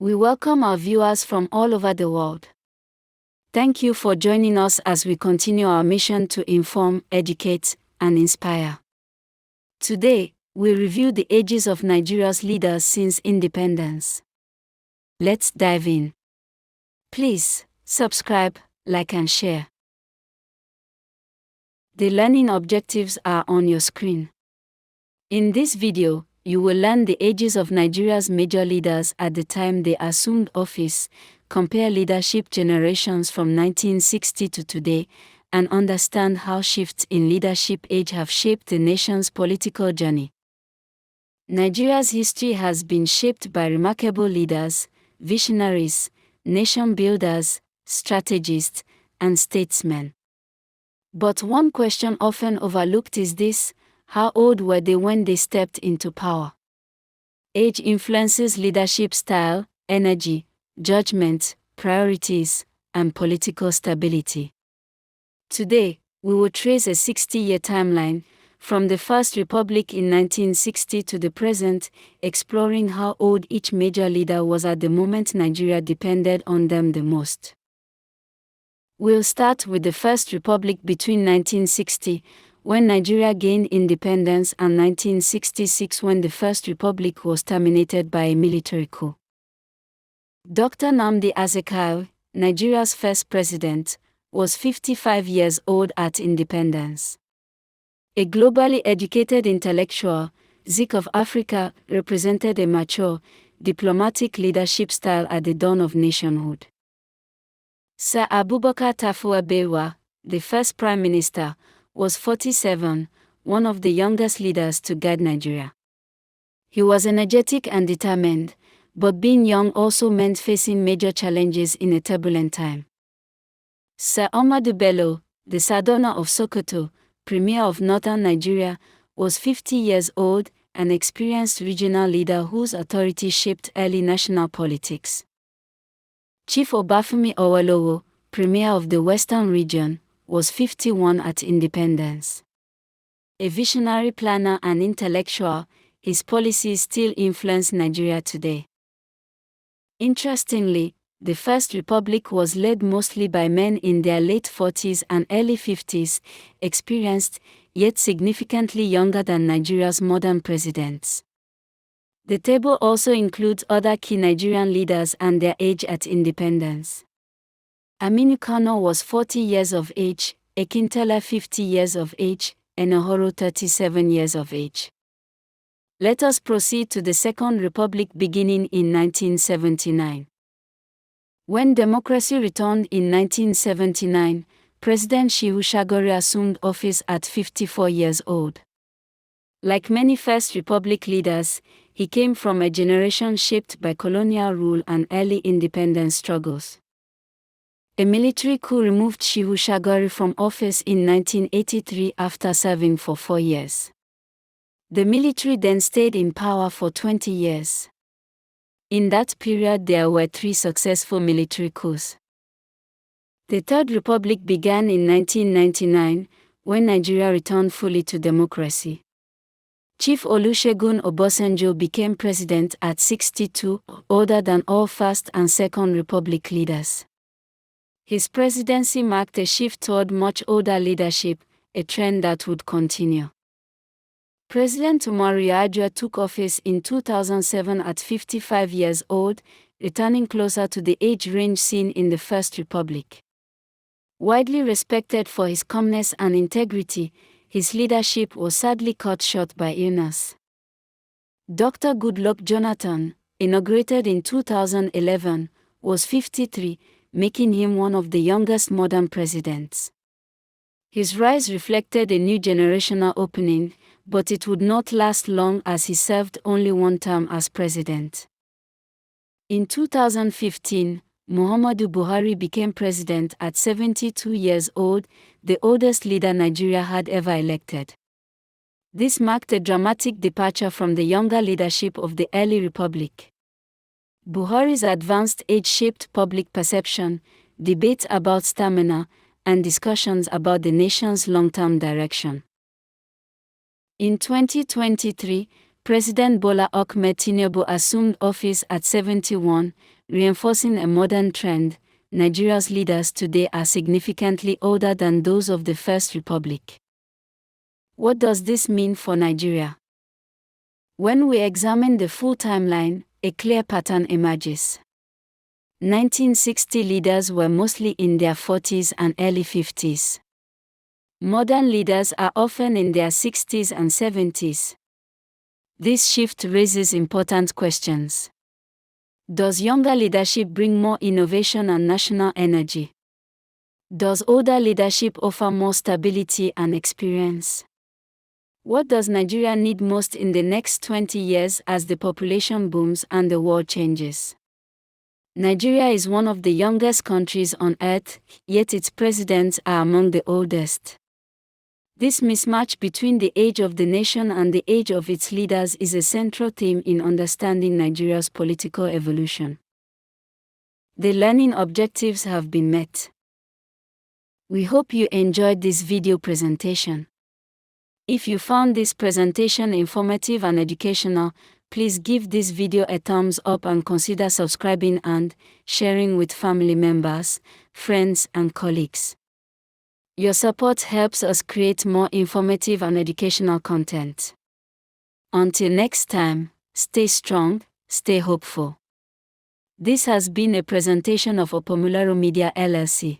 We welcome our viewers from all over the world. Thank you for joining us as we continue our mission to inform, educate, and inspire. Today, we review the ages of Nigeria's leaders since independence. Let's dive in. Please, subscribe, like and share. The learning objectives are on your screen. In this video, you will learn the ages of Nigeria's major leaders at the time they assumed office, compare leadership generations from 1960 to today, and understand how shifts in leadership age have shaped the nation's political journey. Nigeria's history has been shaped by remarkable leaders, visionaries, nation builders, strategists, and statesmen. But one question often overlooked is this: how old were they when they stepped into power? Age influences leadership style, energy, judgment, priorities, and political stability. Today, we will trace a 60-year timeline, from the First Republic in 1960 to the present, exploring how old each major leader was at the moment Nigeria depended on them the most. We'll start with the First Republic between 1960, when Nigeria gained independence, and 1966 when the First Republic was terminated by a military coup. Dr. Nnamdi Azikiwe, Nigeria's first president, was 55 years old at independence. A globally educated intellectual, Zik of Africa, represented a mature, diplomatic leadership style at the dawn of nationhood. Sir Abubakar Tafawa Balewa, the first prime minister, was 47, one of the youngest leaders to guide Nigeria. He was energetic and determined, but being young also meant facing major challenges in a turbulent time. Sir Ahmadu Bello, the Sardauna of Sokoto, Premier of northern Nigeria, was 50 years old, an experienced regional leader whose authority shaped early national politics. Chief Obafemi Awolowo, Premier of the Western Region, was 51 at independence. A visionary planner and intellectual, his policies still influence Nigeria today. Interestingly, the First Republic was led mostly by men in their late 40s and early 50s, experienced, yet significantly younger than Nigeria's modern presidents. The table also includes other key Nigerian leaders and their age at independence. Aminu Kano was 40 years of age, Akintola 50 years of age, and Uhuru 37 years of age. Let us proceed to the Second Republic beginning in 1979. When democracy returned in 1979, President Shehu Shagari assumed office at 54 years old. Like many First Republic leaders, he came from a generation shaped by colonial rule and early independence struggles. A military coup removed Shehu Shagari from office in 1983 after serving for 4 years. The military then stayed in power for 20 years. In that period there were 3 successful military coups. The Third Republic began in 1999, when Nigeria returned fully to democracy. Chief Olusegun Obasanjo became president at 62, older than all First and Second Republic leaders. His presidency marked a shift toward much older leadership, a trend that would continue. President Umaru Yar'Adua took office in 2007 at 55 years old, returning closer to the age range seen in the First Republic. Widely respected for his calmness and integrity, his leadership was sadly cut short by illness. Dr. Goodluck Jonathan, inaugurated in 2011, was 53, making him one of the youngest modern presidents. His rise reflected a new generational opening, but it would not last long as he served only one term as president. In 2015, Muhammadu Buhari became president at 72 years old, the oldest leader Nigeria had ever elected. This marked a dramatic departure from the younger leadership of the early republic. Buhari's advanced age shaped public perception, debate about stamina, and discussions about the nation's long-term direction. In 2023, President Bola Ahmed Tinubu assumed office at 71, reinforcing a modern trend. Nigeria's leaders today are significantly older than those of the First Republic. What does this mean for Nigeria? When we examine the full timeline, a clear pattern emerges. 1960 leaders were mostly in their 40s and early 50s. Modern leaders are often in their 60s and 70s. This shift raises important questions. Does younger leadership bring more innovation and national energy? Does older leadership offer more stability and experience? What does Nigeria need most in the next 20 years as the population booms and the world changes? Nigeria is one of the youngest countries on earth, yet its presidents are among the oldest. This mismatch between the age of the nation and the age of its leaders is a central theme in understanding Nigeria's political evolution. The learning objectives have been met. We hope you enjoyed this video presentation. If you found this presentation informative and educational, please give this video a thumbs up and consider subscribing and sharing with family members, friends, and colleagues. Your support helps us create more informative and educational content. Until next time, stay strong, stay hopeful. This has been a presentation of Opomularo Media LLC.